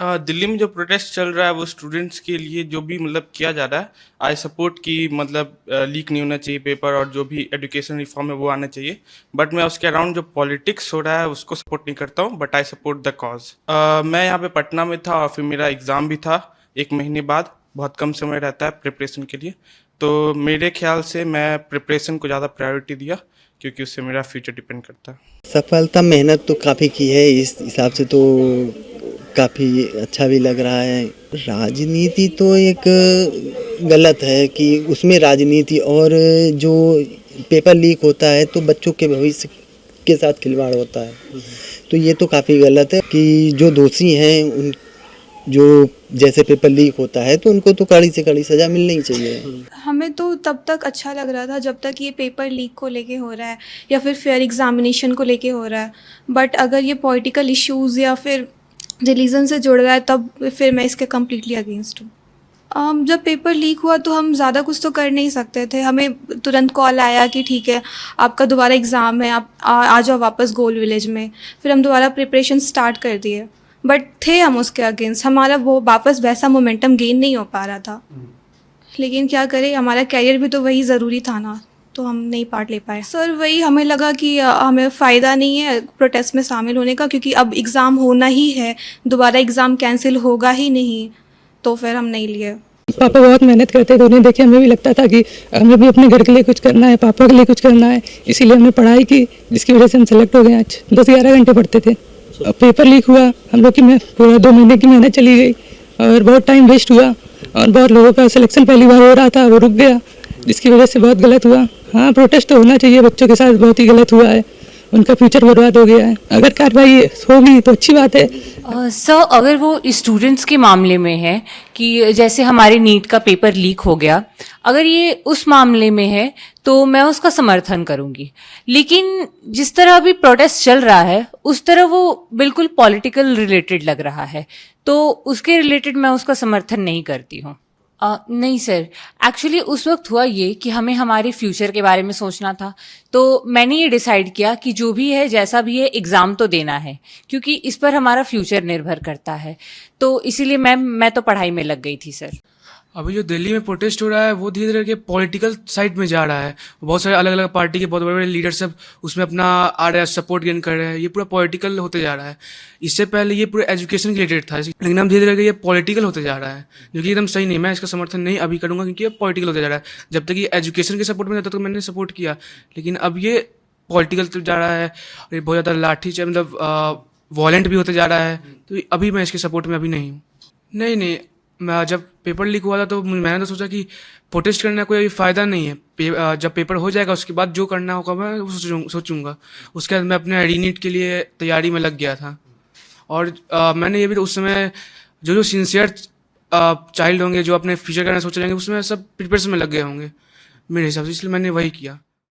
दिल्ली में जो प्रोटेस्ट चल रहा है वो स्टूडेंट्स के लिए जो भी मतलब किया जा रहा है, आई सपोर्ट कि मतलब लीक नहीं होना चाहिए पेपर, और जो भी एजुकेशन रिफॉर्म है वो आना चाहिए। बट मैं उसके अराउंड जो पॉलिटिक्स हो रहा है उसको सपोर्ट नहीं करता हूँ, but I support the cause. मैं यहाँ पे पटना में था और फिर मेरा एग्ज़ाम भी था 1 महीने बाद। बहुत कम समय रहता है प्रिपरेशन के लिए, तो मेरे ख्याल से मैं प्रिपरेशन को ज़्यादा प्रायोरिटी दिया, क्योंकि उससे मेरा फ्यूचर डिपेंड करता है। सफलता मेहनत तो काफ़ी की है, इस हिसाब से तो काफ़ी अच्छा भी लग रहा है। राजनीति तो एक गलत है कि उसमें राजनीति और जो पेपर लीक होता है तो बच्चों के भविष्य के साथ खिलवाड़ होता है, तो ये तो काफ़ी गलत है कि जो दोषी हैं उन जो जैसे पेपर लीक होता है तो उनको तो कड़ी से कड़ी सज़ा मिलनी ही चाहिए। हमें तो तब तक अच्छा लग रहा था जब तक ये पेपर लीक को लेके हो रहा है या फिर फेयर एग्जामिनेशन को लेके हो रहा है, बट अगर ये पॉलिटिकल इश्यूज़ या फिर रिलीजन से जुड़ रहा है तब फिर मैं इसके कम्प्लीटली अगेंस्ट हूँ। जब पेपर लीक हुआ तो हम ज़्यादा कुछ तो कर नहीं सकते थे। हमें तुरंत कॉल आया कि ठीक है आपका दोबारा एग्ज़ाम है, आप आ जाओ वापस गोल विलेज में। फिर हम दोबारा प्रिपरेशन स्टार्ट कर दिए, बट थे हम उसके अगेंस्ट। हमारा वो वापस वैसा मोमेंटम गेन नहीं हो पा रहा था, लेकिन क्या करें, हमारा कैरियर भी तो वही ज़रूरी था ना, तो हम नहीं पार्ट ले पाए। सर वही हमें लगा कि हमें फ़ायदा नहीं है प्रोटेस्ट में शामिल होने का, क्योंकि अब एग्ज़ाम होना ही है, दोबारा एग्ज़ाम कैंसिल होगा ही नहीं, तो फिर हम नहीं लिए। पापा बहुत मेहनत करते थे, उन्हें देखे हमें भी लगता था कि हमें भी अपने घर के लिए कुछ करना है, पापा के लिए कुछ करना है, इसीलिए हमने पढ़ाई की, जिसकी वजह से हम सेलेक्ट हो गए। आज 10-11 घंटे पढ़ते थे। अब पेपर लीक हुआ, हम लोग की पूरा 2 महीने की मेहनत चली गई और बहुत टाइम वेस्ट हुआ, और बहुत लोगों का सिलेक्शन पहली बार हो रहा था वो रुक गया, जिसकी वजह से बहुत गलत हुआ। हाँ, प्रोटेस्ट तो होना चाहिए, बच्चों के साथ बहुत ही गलत हुआ है, उनका फ्यूचर बर्बाद हो गया है। अगर कार्रवाई होगी तो अच्छी बात है। सर अगर वो स्टूडेंट्स के मामले में है कि जैसे हमारे नीट का पेपर लीक हो गया, अगर ये उस मामले में है तो मैं उसका समर्थन करूंगी, लेकिन जिस तरह अभी प्रोटेस्ट चल रहा है उस तरह वो बिल्कुल पॉलिटिकल रिलेटेड लग रहा है, तो उसके रिलेटेड मैं उसका समर्थन नहीं करती हूँ। नहीं सर, एक्चुअली उस वक्त हुआ ये कि हमें हमारे फ्यूचर के बारे में सोचना था, तो मैंने ये डिसाइड किया कि जो भी है जैसा भी है एग्ज़ाम तो देना है, क्योंकि इस पर हमारा फ्यूचर निर्भर करता है, तो इसीलिए मैं तो पढ़ाई में लग गई थी सर। अभी जो दिल्ली में प्रोटेस्ट हो रहा है वो धीरे धीरे के पॉलिटिकल साइड में जा रहा है। बहुत सारे अलग अलग पार्टी के बहुत बड़े बड़े लीडर सब उसमें अपना आ रहे हैं, सपोर्ट गेन कर रहे हैं। ये पूरा पॉलिटिकल होते जा रहा है। इससे पहले ये पूरा एजुकेशन के रिलेटेड था, लेकिन अब धीरे धीरे ये पॉलिटिकल होते जा रहा है, जो कि एकदम सही नहीं। मैं इसका समर्थन नहीं अभी करूँगा, क्योंकि ये पॉलिटिकल होते जा रहा है। जब तक ये एजुकेशन के सपोर्ट में था तब तक मैंने सपोर्ट किया, लेकिन अब ये पॉलिटिकल जा रहा है और ये बहुत ज़्यादा लाठी मतलब वॉयलेंट भी होते जा रहा है, तो अभी मैं इसके सपोर्ट में अभी नहीं हूँ। नहीं, मैं जब पेपर लीक हुआ था तो मैंने तो सोचा कि प्रोटेस्ट करने का कोई फ़ायदा नहीं है। जब पेपर हो जाएगा उसके बाद जो करना होगा मैं वो सोचूंगा। उसके बाद मैं अपने रीनीट के लिए तैयारी में लग गया था, और मैंने ये भी तो उस समय जो सिंसियर चाइल्ड होंगे जो अपने फ्यूचर करना सोच रहे होंगे उसमें सब प्रिपरेशन में लग गए होंगे मेरे हिसाब से, इसलिए मैंने वही किया।